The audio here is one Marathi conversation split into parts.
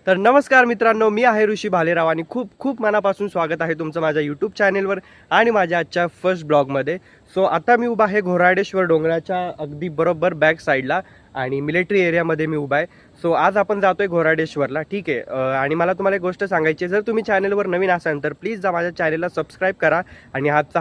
तर नमस्कार मित्रांनो, मी आहे ऋषी भालेराव आणि खूप खूप मनापासून स्वागत आहे तुमचं माझ्या यूट्यूब चॅनेलवर आणि माझ्या आजच्या फर्स्ट ब्लॉगमध्ये. सो आता मी उभा आहे घोराडेश्वर डोंगराच्या अगदी बरोबर बॅक साईडला आणि मिलिटरी एरियामध्ये मी उभा आहे. सो आज आपण जातोय घोराडेश्वरला, ठीक आहे. आणि मला तुम्हाला एक गोष्ट सांगायची आहे, जर तुम्ही चॅनलवर नवीन असाल तर प्लीज जा माझ्या चॅनलला सबस्क्राईब करा आणि आजचा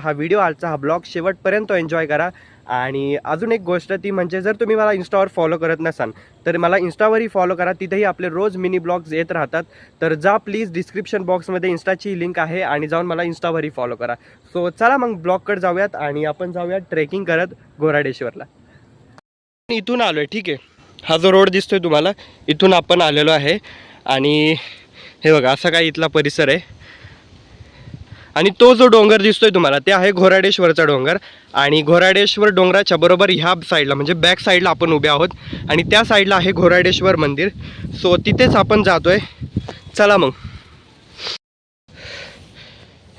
हा ब्लॉग शेवटपर्यंत एन्जॉय करा. आणि अजून एक गोष्ट ती म्हणजे, जर तुम्ही मला इन्स्टावर फॉलो करत नसाल तर मला इन्स्टावरही फॉलो करा, तिथेही आपले रोज मिनी ब्लॉग्स येत राहतात. तर जा प्लीज, डिस्क्रिप्शन बॉक्समध्ये इन्स्टाची लिंक आहे आणि जाऊन मला इन्स्टावरही फॉलो करा. सो चला मग ब्लॉगकडे जाऊयात आणि आपण जाऊयात ट्रेकिंग करत घोराडेश्वरला. इथून आलो आहे, ठीक आहे. हा जो रोड दिसतोय तुम्हाला, इथून आपण आलेलो आहे. आणि हे बघा, असा काय इथला परिसर आहे. आणि तो जो डोंगर दिसतोय तुम्हाला, ते आहे घोराडेश्वरचा डोंगर. आणि घोराडेश्वर डोंगराच्या बरोबर ह्या साईडला म्हणजे बॅक साईडला आपण उभे आहोत आणि त्या साईडला आहे घोराडेश्वर मंदिर. सो तिथेच आपण जातोय. चला मग.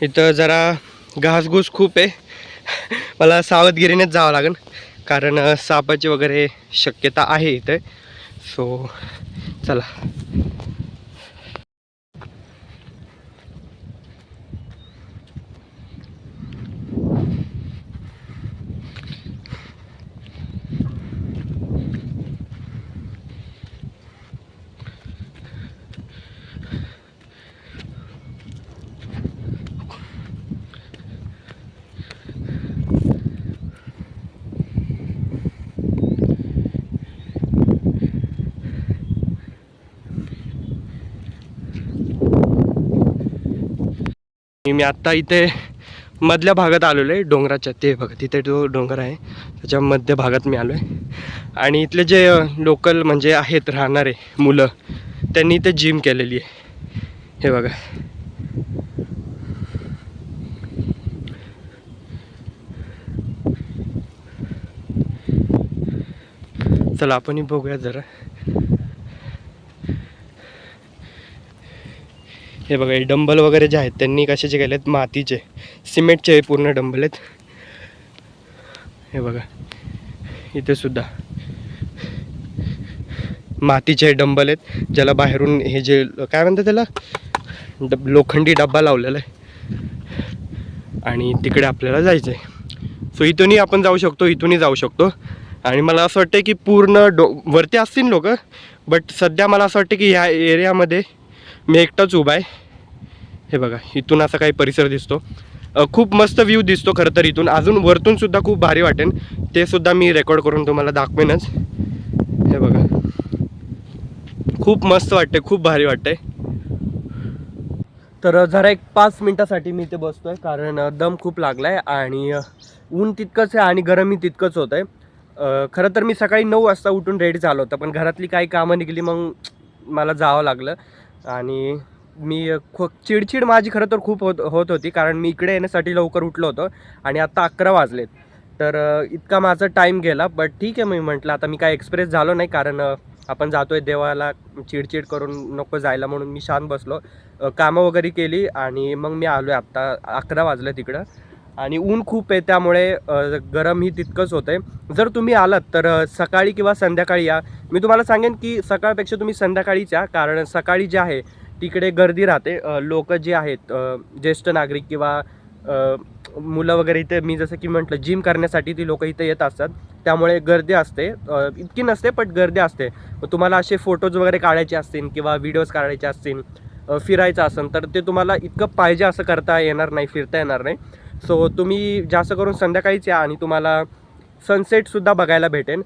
इथं जरा घासघूस खूप आहे, मला सावधगिरीनेच जावं लागेल कारण सापाची वगैरे शक्यता आहे इथे. सो चला. मी आत्ता इथे मधल्या भागात आलेलो आहे डोंगराच्या. ते बघा, तिथे जो डोंगर आहे त्याच्या मध्य भागात मी आलो आहे. आणि इथले जे लोकल म्हणजे आहेत राहणारे मुलं, त्यांनी इथे जिम केलेली आहे. हे बघा. चला आपणही बघूया जरा. हे बघा, हे डंबल वगैरे जे आहेत त्यांनी कशाचे केले आहेत, मातीचे, सिमेंटचे पूर्ण डंबल आहेत. हे बघा, इथे सुद्धा मातीचे डंबल आहेत, ज्याला बाहेरून हे जे काय म्हणतात त्याला, लोखंडी डब्बा लावलेला आहे. आणि तिकडे आपल्याला जायचं आहे. सो इथूनही आपण जाऊ शकतो, इथूनही जाऊ शकतो. आणि मला असं वाटतं की पूर्ण वरती असतील लोक, बट सध्या मला असं वाटतं की ह्या एरियामध्ये मी एकटाच उभा आहे. हे बघा, इथून असा काही परिसर दिसतो. खूप मस्त व्ह्यू दिसतो खरं तर इथून. अजून वरतून सुद्धा खूप भारी वाटेल, ते सुद्धा मी रेकॉर्ड करून तुम्हाला दाखवेनच. हे बघा, खूप मस्त वाटते, खूप भारी वाटते. तर जरा एक 5 मिनटासाठी मी इथे बसतो आहे कारण दम खूप लागला आहे आणि ऊन तितकंच आहे आणि गरमही तितकंच होतं आहे. खरं तर मी सकाळी 9 वाजता उठून रेडी झालो होतं, पण घरातली काही कामं निघाली, मग मला जावं लागलं. आणि मी चिडचिड माझी खरं तर खूप होत होती कारण मी इकडे येण्यासाठी लवकर उठलो होतो आणि आत्ता 11 वाजलेत. तर इतका माझा टाईम गेला. बट ठीक आहे, मी म्हटलं आता मी काय एक्सप्रेस झालो नाही कारण आपण जातोय देवाला, चिडचिड करून नको जायला, म्हणून मी शांत बसलो. कामं वगैरे केली आणि मग मी आलो आहे. आत्ता 11 वाजले तिकडं आणि ऊन खूप आहे, त्यामुळे गरमही तितकंच होतं आहे. जर तुम्ही आलात तर सकाळी किंवा संध्याकाळी या. मी तुम्हाला सांगेन की सकाळपेक्षा तुम्ही संध्याकाळीच या, कारण सकाळी जे आहे तिकडे गर्दी राहते. लोक जे आहेत, ज्येष्ठ नागरिक किंवा मुलं वगैरे, इथे मी जसं की म्हटलं जिम करण्यासाठी ती लोक इथे येत असतात, त्यामुळे गर्दी असते. इतकी नसते पण गर्दी असते. तुम्हाला असे फोटोज वगैरे काढायचे असतील किंवा व्हिडिओज काढायचे असतील, फिरायचं असेल तर ते तुम्हाला इतकं पाहिजे असं करता येणार नाही, फिरता येणार नाही. सो तुम्ही जास्त करून संध्याकाळीच या आणि तुम्हाला सनसेटसुद्धा बघायला भेटेल.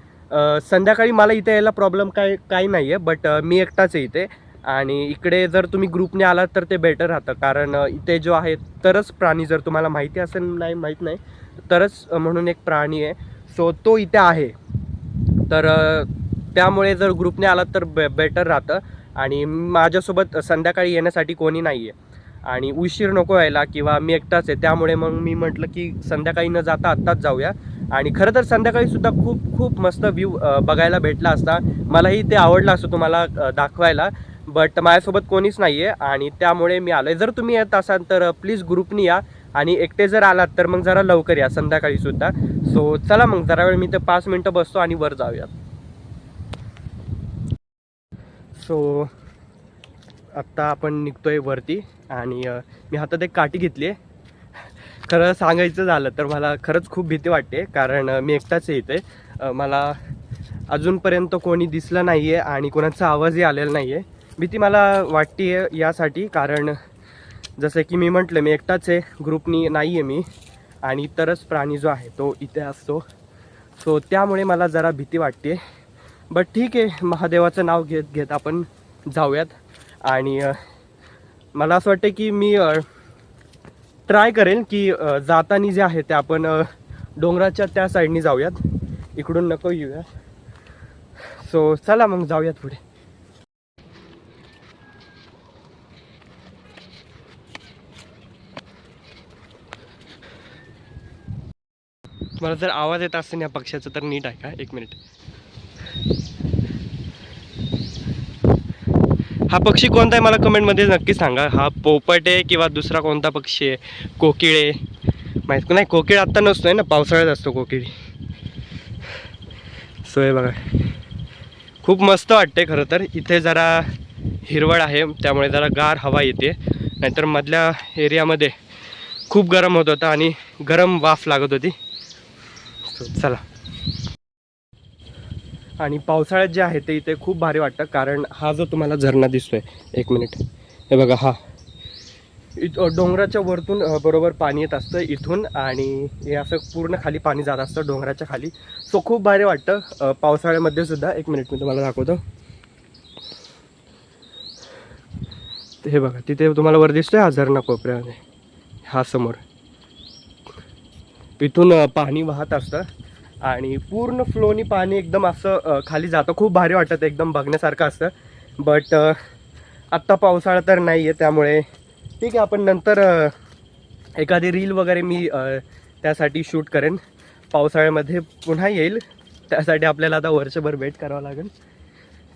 संध्याकाळी मला इथे यायला प्रॉब्लेम काही नाही आहे, बट मी एकटाच आहे इथे. आणि इकडे जर तुम्ही ग्रुपने आलात तर ते बेटर राहतं, कारण इथे जो आहे तरच प्राणी, जर तुम्हाला माहिती असेल, नाही माहीत नाही, तरच म्हणून एक प्राणी आहे. सो तो इथे आहे. तर त्यामुळे जर ग्रुपने आलात तर बेटर राहतं. आणि माझ्यासोबत संध्याकाळी येण्यासाठी कोणी नाही आहे आणि उशीर नको व्हायला, किंवा मी एकटाच आहे, त्यामुळे मग मी म्हटलं की संध्याकाळी न जाता आत्ताच जाऊया. आणि खरं तर संध्याकाळीसुद्धा खूप खूप मस्त व्ह्यू बघायला भेटला असता, मलाही ते आवडलं असं तुम्हाला दाखवायला. बट माझ्यासोबत कोणीच नाही आहे आणि त्यामुळे मी आलो आहे. जर तुम्ही येत असाल तर प्लीज ग्रुपनी या आणि एकटे जर आलात तर मग जरा लवकर या संध्याकाळीसुद्धा. सो चला मग, जरा वेळ मी ते 5 मिनटं बसतो आणि वर जाऊयात. सो आत्ता आपण निघतोय वरती आणि मी हातात एक काठी घेतली आहे. खरं सांगायचं झालं तर मला खरंच खूप भीती वाटते, कारण मी एकटाच आहे इथे. मला अजूनपर्यंत कोणी दिसलं नाही आहे आणि कोणाचा आवाजही आलेला नाही आहे. भीती मला वाटते आहे यासाठी, कारण जसं की मी म्हटलं मी एकटाच आहे, ग्रुपनी नाही आहे मी, आणि इतरच प्राणी जो आहे तो इथे असतो. सो त्यामुळे मला जरा भीती वाटते. बट ठीक आहे, महादेवाचं नाव घेत घेत आपण जाऊयात. आणि मला असं वाटतं की मी ट्राय करेन की जाताना जे आहे ते आपण डोंगराच्या त्या साईडनी जाऊयात, इकडून नको येऊया. सो चला मग जाऊयात पुढे. मला जर आवाज येत असेल या पक्ष्याचा तर नीट आहे का, एक मिनिट. हा पक्षी कोणता आहे मला कमेंटमध्ये नक्की सांगा. हा पोपट आहे किंवा दुसरा कोणता पक्षी आहे, कोकिळ आहे माहीत नाही. कोकिळ आत्ता नसतोय ना, पावसाळ्यात असतो कोकिळ. सो हे बघा, खूप मस्त वाटते. खरं तर इथे जरा हिरवळ आहे त्यामुळे जरा गार हवा येते, नाहीतर मधल्या एरियामध्ये खूप गरम होत होता आणि गरम वाफ लागत होती. सो चला. आणि पावसाळ्यात जे आहे ते इथे खूप भारी वाटतं, कारण हा जो तुम्हाला झरणा दिसतोय, एक मिनिट, हे बघा, हा डोंगराच्या वरतून बरोबर पाणी येत असतं इथून, आणि हे असं पूर्ण खाली पाणी जात असतं डोंगराच्या खाली. सो खूप भारी वाटतं पावसाळ्यामध्ये सुद्धा. एक मिनिट मी तुम्हाला दाखवतो. हे बघा, तिथे तुम्हाला वर दिसतोय हा झरणा कोपऱ्यामध्ये, हा समोर इथून पाणी वाहत असतं आणि पूर्ण फ्लोनी पाणी एकदम असं खाली जातं. खूप भारी वाटतं, एकदम बघण्यासारखं असतं. बट आत्ता पावसाळा तर नाही आहे, त्यामुळे ठीक आहे, आपण नंतर एखादी रील वगैरे मी त्यासाठी शूट करेन. पावसाळ्यामध्ये पुन्हा येईल, त्यासाठी आपल्याला आता वर्षभर वेट करावं लागेल.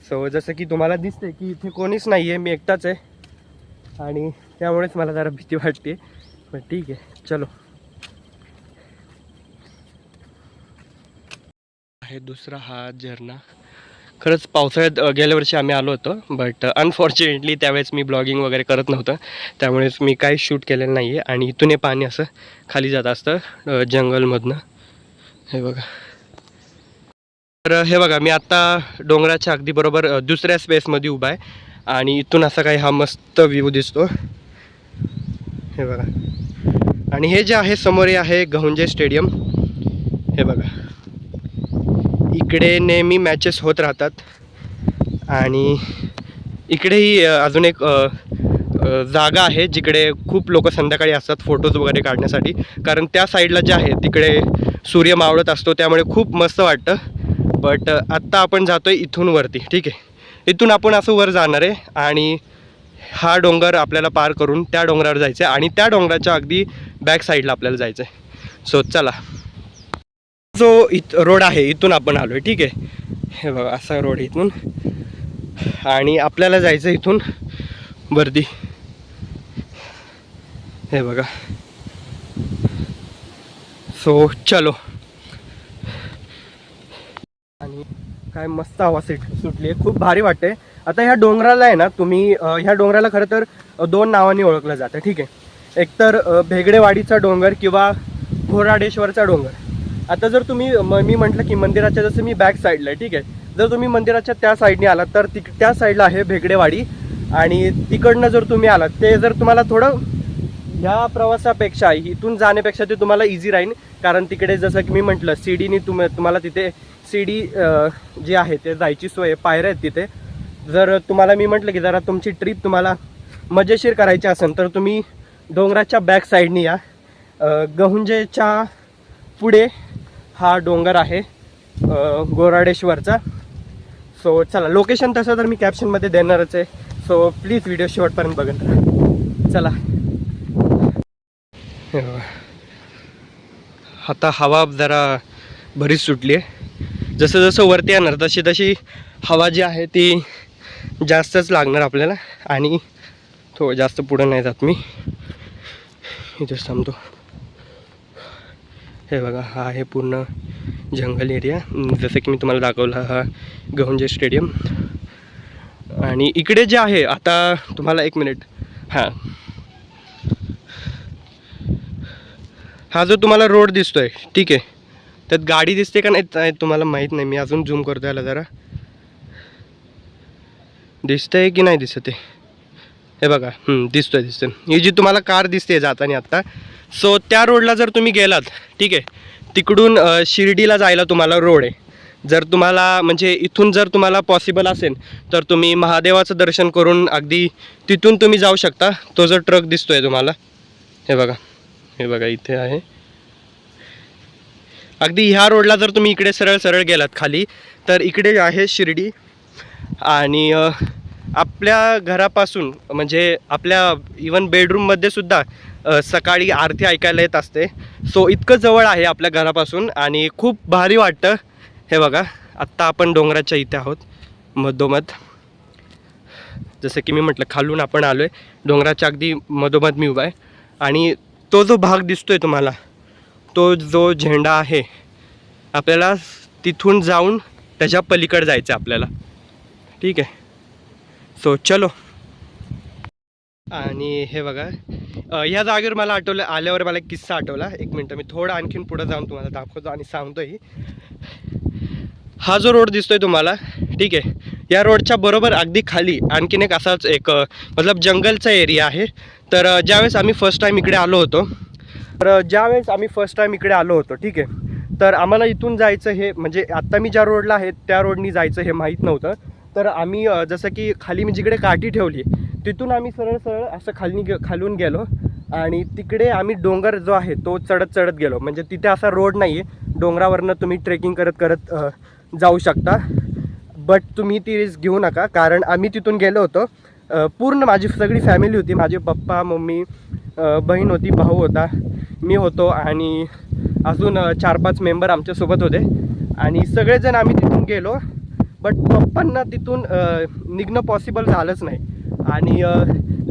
सो जसं की तुम्हाला दिसते की इथे कोणीच नाही आहे, मी एकटाच आहे, आणि त्यामुळेच मला जरा भीती वाटते. पण ठीक आहे, चलो. आहे दुसरा हा झरणा. खरंच पावसाळ्यात गेल्या वर्षी आम्ही आलो होतो, बट अनफॉर्च्युनेटली त्यावेळेस मी ब्लॉगिंग वगैरे करत नव्हतं, त्यामुळेच मी काही शूट केलेलं नाही आहे. आणि इथून हे पाणी असं खाली जात असतं जंगलमधनं. हे बघा. तर हे बघा, मी आत्ता डोंगराच्या अगदी बरोबर दुसऱ्या स्पेसमध्ये उभा आहे, आणि इथून असा काही हा मस्त व्ह्यू दिसतो. हे बघा. आणि हे जे आहे समोर आहे गहुंजे स्टेडियम. हे बघा, इकडे नेहमी मॅचेस होत राहतात. आणि इकडेही अजून एक जागा आहे जिकडे खूप लोक संध्याकाळी असतात फोटोज वगैरे काढण्यासाठी, कारण त्या साईडला जे आहे तिकडे सूर्य मावळत असतो, त्यामुळे खूप मस्त वाटतं. बट आत्ता आपण जातो आहे इथून वरती. ठीक आहे, इथून आपण असं वर जाणार आहे आणि हा डोंगर आपल्याला पार करून त्या डोंगरावर जायचं आहे, आणि त्या डोंगराच्या अगदी बॅक साईडला आपल्याला जायचं आहे. सो चला. जो रोड आहे इथून आपण आलो आहे. ठीक आहे, हे बघा, असा रोड इथून, आणि आपल्याला जायचं इथून वरती. हे बघा. सो चलो. आणि काय मस्त हवा सुटली आहे, खूप भारी वाटते. आता ह्या डोंगराला आहे ना, तुम्ही ह्या डोंगराला खरं तर दोन नावांनी ओळखलं जातं. ठीक आहे, एक तर भेगडेवाडीचा डोंगर किंवा घोराडेश्वरचा डोंगर. आता जर तुम्ही मी म्हटलं की मंदिराच्या, जसं मी बॅक साईडला आहे, ठीक आहे, जर तुम्ही मंदिराच्या त्या साईडने आलात तर त्या साईडला आहे भेगडेवाडी, आणि तिकडनं जर तुम्ही आलात, ते जर तुम्हाला थोडं ह्या प्रवासापेक्षा इथून जाण्यापेक्षा ते तुम्हाला इझी राहील, कारण तिकडे जसं की मी म्हटलं सीडीनी तुम्हाला तिथे सीडी जी आहे ते जायची सोय, पायऱ्या आहेत तिथे. जर तुम्हाला मी म्हटलं की जरा तुमची ट्रिप तुम्हाला मजेशीर करायची असेल तर तुम्ही डोंगराच्या बॅक साईडनी या. गहुंजेच्या पुढे हा डोंगर आहे घोराडेश्वरचा. सो चला, लोकेशन तसं तर मी कॅप्शनमध्ये देणारच आहे, सो प्लीज व्हिडिओ शेवटपर्यंत बघत राहा. चला. आता हवा जरा बरीच सुटली आहे. जसं जसं वरती येणार तशी तशी हवा जी आहे ती जास्तच लागणार आपल्याला, आणि थोडं जास्त पुढं नाही जात मी, इथेच थांबतो. हे बघा, हा आहे पूर्ण जंगल एरिया, जसं की मी तुम्हाला दाखवलं, हा गहुंजे स्टेडियम. आणि इकडे जे आहे आता तुम्हाला एक मिनिट, हां, हा जो तुम्हाला रोड दिसतोय ठीक आहे, त्यात गाडी दिसते का नाही तुम्हाला माहीत नाही, मी अजून झूम करतो याला जरा, दिसतंय की नाही दिसत आहे, हे बघा, दिसतोय ही जी तुम्हाला कार दिसते जाताना आत्ता, सो त्या रोडला जर तुम्ही गेलात ठीक आहे, तिकडून शिर्डीला जायला तुम्हाला रोड आहे. जर तुम्हाला म्हणजे इथून जर तुम्हाला पॉसिबल असेल तर तुम्ही महादेवाचं दर्शन करून अगदी तिथून तुम्ही जाऊ शकता. तो जो ट्रक दिसतोय तुम्हाला, हे बघा इथे आहे, अगदी ह्या रोडला जर तुम्ही इकडे सरळ सरळ गेलात खाली तर इकडे आहे शिर्डी. आणि आपल्या घरापासून म्हणजे आपल्या इवन बेडरूममध्ये सुद्धा सकाळी आरती ऐकायला येत असते. सो इतकं जवळ आहे आपल्या घरापासून आणि खूप भारी वाटतं. हे बघा, आत्ता आपण डोंगराच्या इथे आहोत मधोमध, जसं की मी म्हटलं खालून आपण आलो आहे, डोंगराच्या अगदी मधोमध मी उभा आहे. आणि तो जो भाग दिसतोय तुम्हाला, तो जो झेंडा आहे, आपल्याला तिथून जाऊन त्याच्या पलीकडे जायचं आपल्याला, ठीक आहे. सो चलो. आणि हे बघा, ह्या जागेवर मला आल्यावर मला एक किस्सा आठवला. एक मिनटं, मी थोडं आणखीन पुढं जाऊन तुम्हाला दाखवतो आणि सांगतोही. हा जो रोड दिसतोय तुम्हाला ठीक आहे, या रोडच्या बरोबर अगदी खाली आणखीन एक असाच एक मतलब जंगलचा एरिया आहे. तर ज्यावेळेस आम्ही फर्स्ट टाईम इकडे आलो होतो ठीक आहे, तर आम्हाला इथून जायचं हे म्हणजे आत्ता मी ज्या रोडला आहे त्या रोडनी जायचं हे माहीत नव्हतं. तर आम्ही जसं की खाली मी जिकडे काठी ठेवली तिथून आम्ही सरळ सरळ असं खालून गेलो आणि तिकडे आम्ही डोंगर जो आहे तो चढत गेलो. म्हणजे तिथे असा रोड नाही आहे, डोंगरावरनं तुम्ही ट्रेकिंग करत जाऊ शकता. बट तुम्ही ती रिस्क घेऊ नका, कारण आम्ही तिथून गेलो होतो, पूर्ण माझी सगळी फॅमिली होती, माझे पप्पा मम्मी, बहीण होती, भाऊ होता, मी होतो आणि अजून 4-5 मेंबर आमच्यासोबत होते. आणि सगळेजण आम्ही तिथून गेलो. बट पप्पांना तिथून निघणं पॉसिबल झालंच नाही. आणि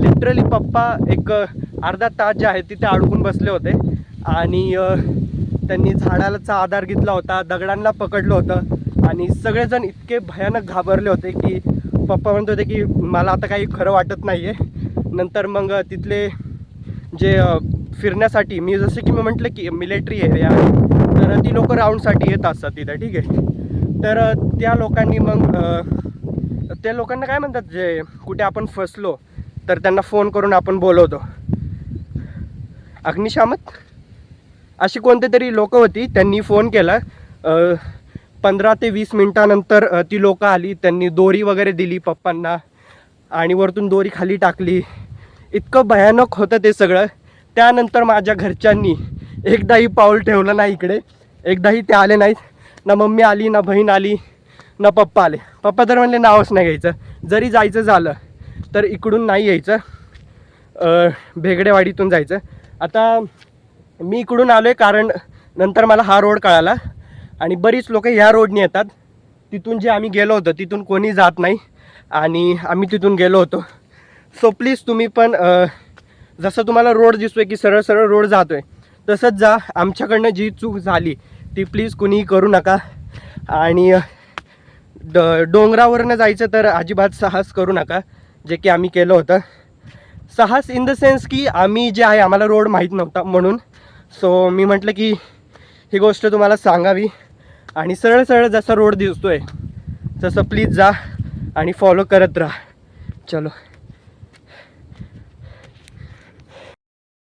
लिटरली पप्पा एक अर्धा तास जे आहे तिथे अडकून बसले होते. आणि त्यांनी झाडाचा आधार घेतला होता, दगडांना पकडलं होतं आणि सगळेजण इतके भयानक घाबरले होते की पप्पा म्हणत होते की मला आता काही खरं वाटत नाही आहे. नंतर मग तिथले जे फिरण्यासाठी, मी जसं की मी म्हटलं की मिलिटरी एरिया आहे, तर ती लोकं राऊंडसाठी येत असतात तिथं, ठीक आहे. तर त्या लोकांनी मग त्या लोकांना काय म्हणतात, जे कुठे आपण फसलो तर त्यांना फोन करून आपण बोलवतो, अग्निशामक अशी कोणते तरी लोकं होती. त्यांनी फोन केला, 15 ते 20 मिनटानंतर ती लोकं आली. त्यांनी दोरी वगैरे दिली पप्पांना आणि वरतून दोरी खाली टाकली. इतकं भयानक होतं ते सगळं. त्यानंतर माझ्या घरच्यांनी एकदाही पाऊल ठेवलं नाही इकडे, एकदाही ते आले नाहीत. ना मम्मी आली, ना बहीण आली, ना पप्पा आले. पप्पा तर म्हणले नावच नाही घ्यायचं, जरी जायचं झालं तर इकडून नाही यायचं, भेगडेवाडीतून जायचं. आता मी इकडून आलो आहे कारण नंतर मला हा रोड कळाला आणि बरीच लोक ह्या रोडने येतात. तिथून जे आम्ही गेलो होतो तिथून कोणी जात नाही आणि आम्ही तिथून गेलो होतो. सो प्लीज तुम्ही पण जसं तुम्हाला रोड दिसतोय की सरळ सरळ रोड जातो आहे तसंच जा. आमच्याकडनं जी चूक झाली ती प्लीज कुणीही करू नका. आणि डोंगरावरनं जायचं तर अजिबात साहस करू नका, जे की आम्ही केलं होतं. साहस इन द सेन्स की आम्ही जे आहे आम्हाला रोड माहीत नव्हता म्हणून. सो मी म्हटलं की ही गोष्ट तुम्हाला सांगावी आणि सरळ सरळ जसा रोड दिसतोय तसं प्लीज जा आणि फॉलो करत राहा. चलो,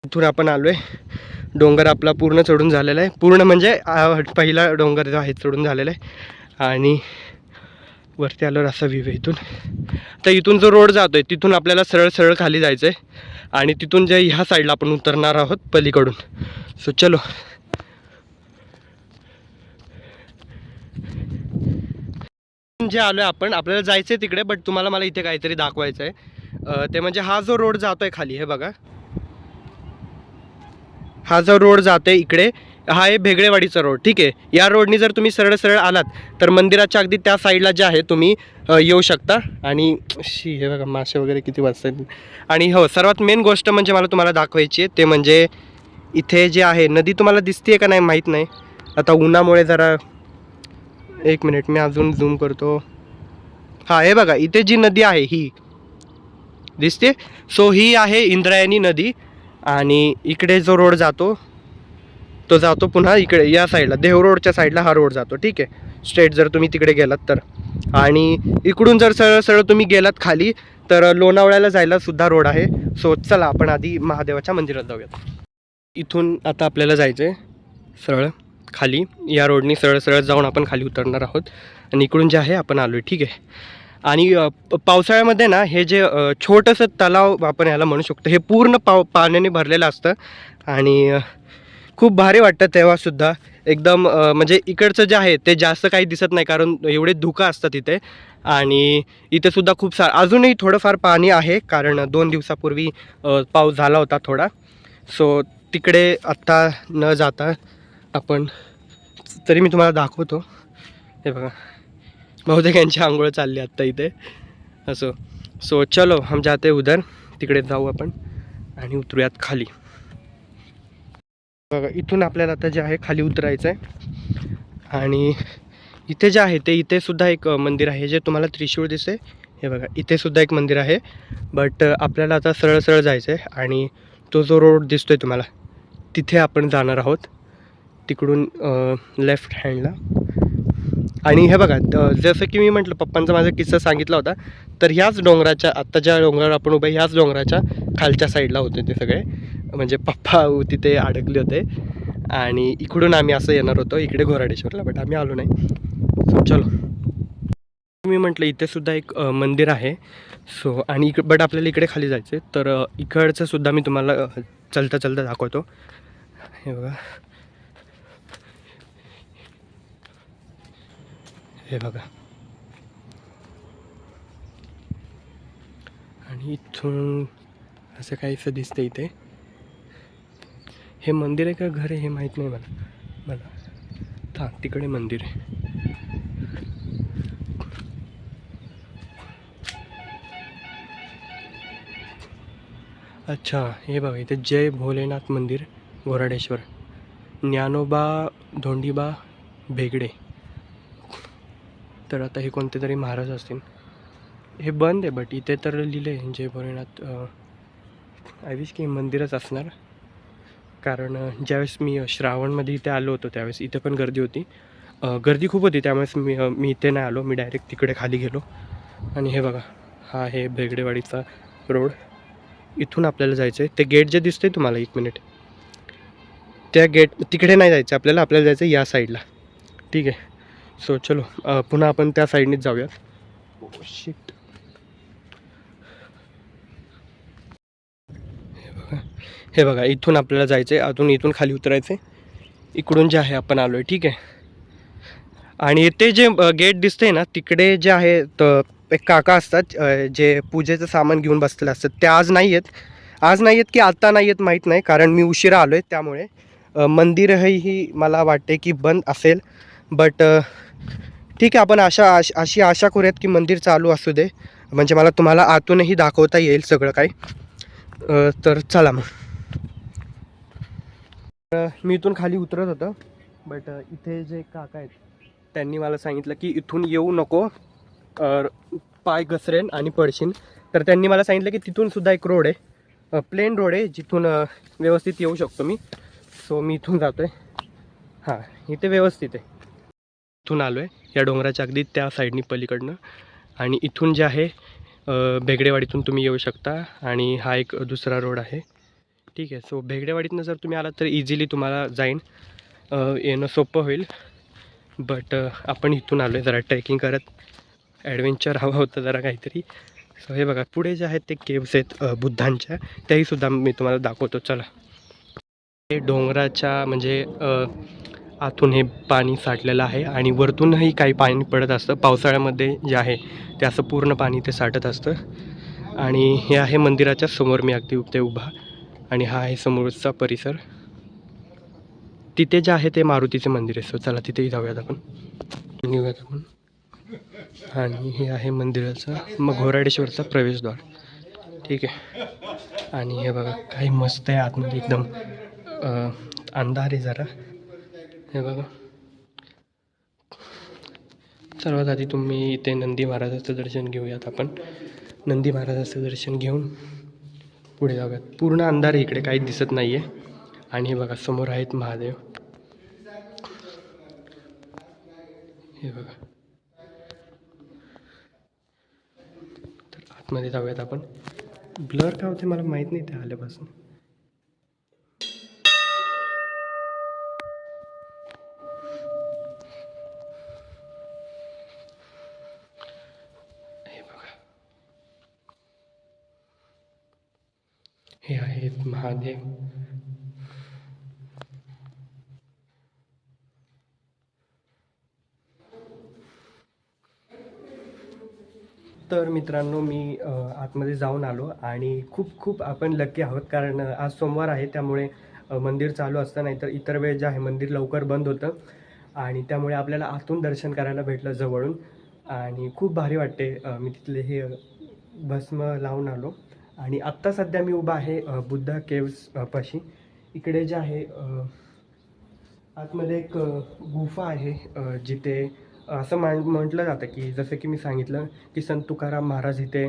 इथून आपण आलो आहे. डोंगर आपला पूर्ण चढून झालेला आहे, पूर्ण म्हणजे पहिला डोंगर जो आहे चढून झालेला आहे आणि वरती आल्यावर असा व्ह्यू आहे इथून. तर इथून जो रोड जातो आहे तिथून आपल्याला सरळ सरळ खाली जायचं आहे आणि तिथून जे ह्या साईडला आपण उतरणार आहोत पलीकडून. सो चलो. जे आलो आहे आपण, आपल्याला जायचं आहे तिकडे, बट तुम्हाला मला इथे काहीतरी दाखवायचं आहे. ते म्हणजे हा जो रोड जातो आहे खाली, हे बघा, हा जो रोड जातो आहे इकडे, हा आहे भेगडेवाडीचा रोड, ठीक आहे. या रोडनी जर तुम्ही सरळ सरळ आलात तर मंदिराच्या अगदी त्या साईडला जे आहे तुम्ही येऊ शकता. आणि हे बघा मासे वगैरे किती वाजतात. आणि हो, सर्वात मेन गोष्ट म्हणजे मला तुम्हाला दाखवायची आहे ते म्हणजे इथे जे आहे नदी तुम्हाला दिसते का नाही माहीत नाही. आता उन्हामुळे जरा, एक मिनिट मी अजून झूम करतो. हा हे बघा इथे जी नदी आहे ही दिसते. सो ही आहे इंद्रायणी नदी आणि इकडे जो रोड जातो तो जातो पुन्हा इकडे या साईडला देव रोडच्या साईडला हा रोड जातो. ठीक आहे, स्ट्रेट जर तुम्ही तिकडे गेलात तर. आणि इकडून जर सरळ सरळ तुम्ही गेलात खाली तर लोणावळ्याला जायला सुद्धा रोड आहे. सो चला आपण आधी महादेवाच्या मंदिरात जाऊयात. इथून आता आपल्याला जायचं आहे सरळ खाली, या रोडनी सरळ सरळ जाऊन आपण खाली उतरणार आहोत. आणि इकडून जे आहे आपण आलो आहे. ठीक आहे. आणि पावसाळ्यामध्ये ना हे जे छोटंसं तलाव आपण याला म्हणू शकतो, हे पूर्ण पाण्याने भरलेलं असतं. आणि खूप भारी वाटतं तेव्हासुद्धा एकदम. म्हणजे इकडचं जे आहे ते जास्त काही दिसत नाही कारण एवढे धुकं असतात इथे. आणि इथे सुद्धा खूप अजूनही थोडंफार पाणी आहे कारण 2 दिवसापूर्वी पाऊस झाला होता थोडा. सो तिकडे आत्ता न जाता आपण, तरी मी तुम्हाला दाखवतो. हे बघा बहुतेक यांची आंघोळ चालली आत्ता इथे. असो, सो चलो हम जाते उधर, तिकडे जाऊ आपण आणि उतरूयात खाली. बघा इथून आपल्याला आता जे आहे खाली उतरायचं आहे. आणि इथे जे आहे ते इथे सुद्धा एक मंदिर आहे जे तुम्हाला त्रिशूळ दिसते. हे बघा इथे सुद्धा एक मंदिर आहे. बट आपल्याला आता सरळ सरळ जायचं आहे आणि तो जो रोड दिसतोय तुम्हाला तिथे आपण जाणार आहोत, तिकडून लेफ्ट हँडला. आणि हे बघा जसं की मी म्हटलं पप्पांचा माझा किस्सा सांगितला होता, तर ह्याच डोंगराच्या आत्ता ज्या डोंगरावर आपण उभे ह्याच डोंगराच्या खालच्या साईडला होते ते सगळे. म्हणजे पप्पा तिथे अडकले होते आणि इकडून आम्ही असं येणार होतो इकडे घोराडेश्वरला, बट आम्ही आलो नाही. सो चलो, मी म्हटलं इथे सुद्धा एक मंदिर आहे. सो आणि बट आपल्याला इकडे खाली जायचं आहे, तर इकडचं सुद्धा मी तुम्हाला चलता चलता दाखवतो. हे बघा, हे बघा. आणि इथून असं काहीसं दिसतं इथे. हे मंदिर आहे का घर आहे हे माहीत नाही मला. हां तिकडे मंदिर आहे. अच्छा हे बघा इथे जय भोलेनाथ मंदिर घोराडेश्वर, ज्ञानोबा धोंडीबा भेगडे. तर आता हे कोणते तरी महाराज असतील. हे बंद आहे बट इथे तर लिहिले जय भोलेनाथ. आय विश की मंदिरच असणार कारण ज्यावेळेस मी श्रावणमध्ये इथे आलो होतो त्यावेळेस इथे पण गर्दी होती. गर्दी खूप होती त्यामुळेच मी इथे नाही आलो. मी डायरेक्ट तिकडे खाली गेलो. आणि हे बघा हा आहे भेगडेवाडीचा रोड. इथून आपल्याला जायचं आहे. ते गेट जे दिसतंय तुम्हाला, 1 मिनिट, त्या गेट तिकडे नाही जायचं आपल्याला जायचं या साईडला. ठीक आहे. सो चलो पुन्हा आपण त्या साईडनीच जाऊयात. शिट, हे बघा इथून आपल्याला जायचं आहे. अजून इथून खाली उतरायचं आहे. इकडून जे आहे आपण आलो आहे. ठीक आहे. आणि ते जे गेट दिसतंय ना तिकडे जे आहे तर एक काका असतात जे पूजेचं सामान घेऊन बसलेले असतात. ते आज नाही आहेत की आत्ता नाही आहेत माहीत नाही कारण मी उशिरा आलो आहे. त्यामुळे मंदिरही मला वाटते की बंद असेल. बट ठीक आहे, आपण अशी आशा करूयात की मंदिर चालू असू दे, म्हणजे मला तुम्हाला आतूनही दाखवता येईल सगळं काही. तर चला मग. मी इथून खाली उतरत होतं बट इथे जे काका आहेत त्यांनी मला सांगितलं की इथून येऊ नको, पाय घसरेन आणि पडशीन. तर त्यांनी मला सांगितलं की तिथून सुद्धा एक रोड आहे, प्लेन रोड आहे जिथून व्यवस्थित येऊ शकतो मी. सो मी इथून जातो आहे. हां इथे व्यवस्थित आहे. इथून आलो आहे या डोंगराच्या अगदी त्या साईडनी पलीकडनं. आणि इथून जे आहे भेगडेवाडीतून तुम्ही येऊ शकता आणि हा एक दुसरा रोड आहे. ठीक आहे. सो भेगडेवाडीतनं जर तुम्ही आलात तर इझिली तुम्हाला येणं सोपं होईल. बट आपण इथून आलो आहे जरा ट्रेकिंग करत, ॲडव्हेंचर हवं होतं जरा काहीतरी. सो हे बघा पुढे जे आहेत ते केव्स आहेत बुद्धांच्या, त्याहीसुद्धा मी तुम्हाला दाखवतो. चला. हे डोंगराच्या म्हणजे आतून हे पाणी साठलेलं आहे आणि वरतूनही काही पाणी पडत असतं. पावसाळ्यामध्ये जे आहे ते असं पूर्ण पाणी ते साठत असतं. आणि हे आहे मंदिराच्या समोर मी अगदी ते उभा. आणि हा आहे समोरचा परिसर. तिथे जे आहे ते मारुतीचे मंदिर आहे. सो चला तिथेही जाऊयात आपण, निघूयात आपण. आणि हे आहे मंदिराचा मग घोराडेश्वरचा प्रवेशद्वार. ठीक आहे. आणि हे बघा काही मस्त आहे आतमध्ये, एकदम अंधार आहे जरा. हे बघा सर्वात आधी तुम्ही इथे नंदी महाराजाचं दर्शन घेऊयात आपण. नंदी महाराजाचं दर्शन घेऊन पुढे जाऊयात. पूर्ण अंधार आहे इकडे, काही दिसत नाही आहे. आणि हे बघा समोर आहेत महादेव, हे बघा. तर आतमध्ये जाऊयात आपण. ब्लर का होते मला माहीत नाही ते आल्यापासून. हे बघा, हे आहेत महादेव. तर मित्रांनो, मी आतमध्ये जाऊन आलो आणि खूप खूप आपण लकी आहोत, कारण आज सोमवार आहे, त्यामुळे मंदिर चालू असतं. नाहीतर इतर वेळ जे आहे मंदिर लवकर बंद होतं आणि त्यामुळे आपल्याला आतून दर्शन करायला भेटलं जवळून आणि खूप भारी वाटते. मी तिथले हे भस्म लावून आलो आणि आत्ता सध्या मी उभा आहे बुद्धा केव्स पाशी. इकडे जे आहे आतमध्ये एक गुफा आहे जिथे असं म्हटलं जातं की, जसं की मी सांगितलं की संत तुकाराम महाराज इथे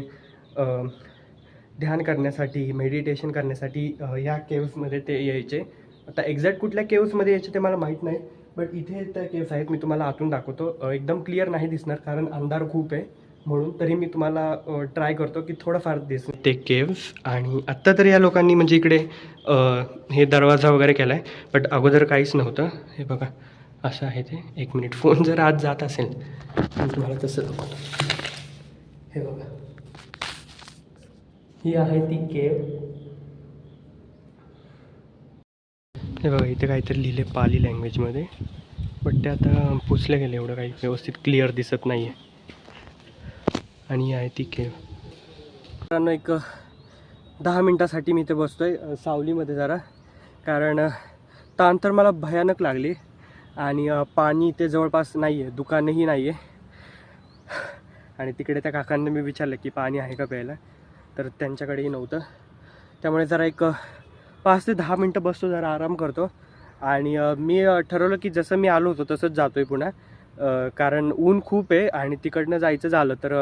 ध्यान करण्यासाठी, मेडिटेशन करण्यासाठी या केव्समध्ये ते यायचे. आता एक्झॅक्ट कुठल्या केव्समध्ये यायचे ते मला माहीत नाही, बट इथे त्या केव्स आहेत. मी तुम्हाला आतून दाखवतो. एकदम क्लिअर नाही दिसणार कारण अंधार खूप आहे, म्हणून तरी मी तुम्हाला ट्राय करतो की थोडंफार दिसणार ते केव्स. आणि आत्ता तर या लोकांनी म्हणजे इकडे हे दरवाजा वगैरे केला आहे, बट अगोदर काहीच नव्हतं. हे बघा असं आहे ते. एक मिनिट, फोन जर आत जात असेल तर तुम्हाला तसं दाखवतो. हे बघा, ही आहे ती केव. हे बघा इथे काहीतरी लिहिले पाली लँग्वेजमध्ये, बट ते आता पुसले गेले, एवढं काही व्यवस्थित क्लिअर दिसत नाही आहे. आणि ही आहे ती केव. मित्रांनो, एक 10 मिनटासाठी मी इथे बसतो आहे सावलीमध्ये जरा, कारण ताण तर मला भयानक लागली आणि पाणी इथे जवळपास नाही आहे, दुकानही नाही आहे. आणि तिकडे त्या काकांना मी विचारलं की पाणी आहे का प्यायला, तर त्यांच्याकडेही नव्हतं. त्यामुळे जरा एक 5 ते 10 मिनटं बसतो, जरा आराम करतो. आणि मी ठरवलं की जसं मी आलो होतो तसंच जातो आहे पुन्हा, कारण ऊन खूप आहे आणि तिकडनं जायचं झालं तर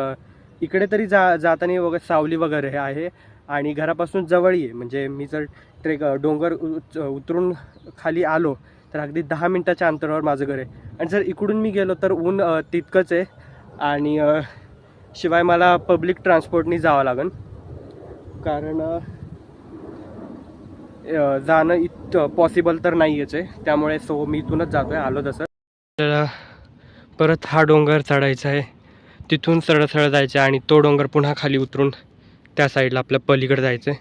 इकडे तरी जाताना वगैरे सावली वगैरे आहे आणि घरापासून जवळही आहे. म्हणजे मी जर डोंगर उतरून खाली आलो तर अगदी 10 मिनटाच्या अंतरावर माझं घर आहे. आणि जर इकडून मी गेलो तर ऊन तितकंच आहे आणि शिवाय मला पब्लिक ट्रान्सपोर्टनी जावं लागेल, कारण जाणं पॉसिबल तर नाहीच आहे. त्यामुळे मी इथूनच जातो आहे आलो तसं. तर परत हा डोंगर चढायचा आहे, तिथून सरळ सरळ जायचं आहे आणि तो डोंगर पुन्हा खाली उतरून त्या साईडला आपल्या पलीकडे जायचं आहे.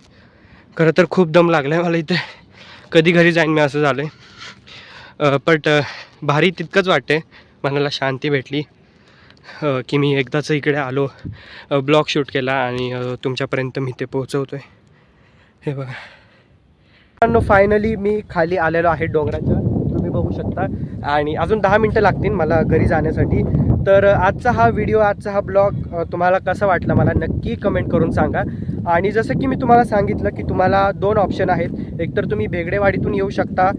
खरं तर खूप दम लागला आहे मला इथे, कधी घरी जाईन मी असं झालं आहे. बट भारी तितकंच वाटते, मनाला शांती भेटली की मी एकदाच इकडे आलो, ब्लॉग शूट केला आणि तुमच्यापर्यंत मी ते पोहोचवतो आहे. हे बघा, फायनली मी खाली आलेलो आहे डोंगराच्या, तुम्ही बघू शकता. आणि अजून 10 मिनटं लागतील मला घरी जाण्यासाठी. तर आजचा हा व्हिडिओ, आजचा हा ब्लॉग तुम्हाला कसा वाटला मला नक्की कमेंट करून सांगा. आणि जसं की मी तुम्हाला सांगितलं की तुम्हाला 2 ऑप्शन आहेत. एक तर तुम्ही भेगडेवाडीतून येऊ शकता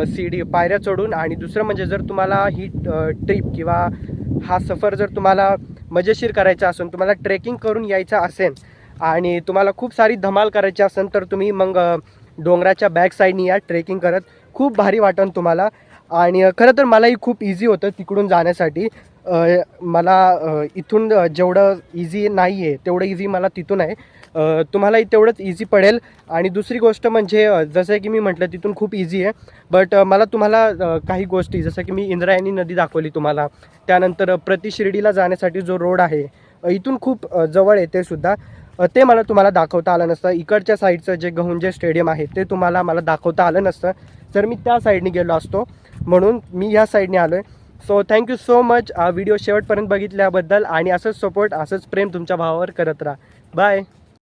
सीडी पायऱ्या चढून, आणि दुसरं म्हणजे जर तुम्हाला ही ट्रिप किंवा हा सफर जर तुम्हाला मजेशीर करायचा असेल, तुम्हाला ट्रेकिंग करून यायचा असेल आणि तुम्हाला खूप सारी धमाल करायची असेल, तर तुम्ही मग डोंगराच्या बॅक साईडनी या ट्रेकिंग करत. खूप भारी वाटेल तुम्हाला. आणि खरं तर मलाही खूप इझी होतं तिकडून जाण्यासाठी. मला इथून जेवढं इझी नाही आहे तेवढं इझी मला तिथून आहे. तुम्हालाही तेवढंच इझी पडेल. आणि दुसरी गोष्ट म्हणजे जसं की मी म्हटलं तिथून खूप इझी आहे, बट मला तुम्हाला काही गोष्टी, जसं की मी इंद्रायणी नदी दाखवली तुम्हाला, त्यानंतर प्रति शिर्डीला जाण्यासाठी जो रोड आहे इथून खूप जवळ आहे ते सुद्धा, ते मला तुम्हाला दाखवता आलं नसतं. इकडच्या साईडचं जे गहुंजे स्टेडियम आहे ते मला दाखवता आलं नसतं जर मी त्या साईडने गेलो असतो, म्हणून मी ह्या साईडने आलो आहे. So thank you so much video शेवटपर्यंत बघितल्याबद्दल, आणि असंच सपोर्ट, असंच प्रेम तुमच्या भावावर करत राहा. बाय.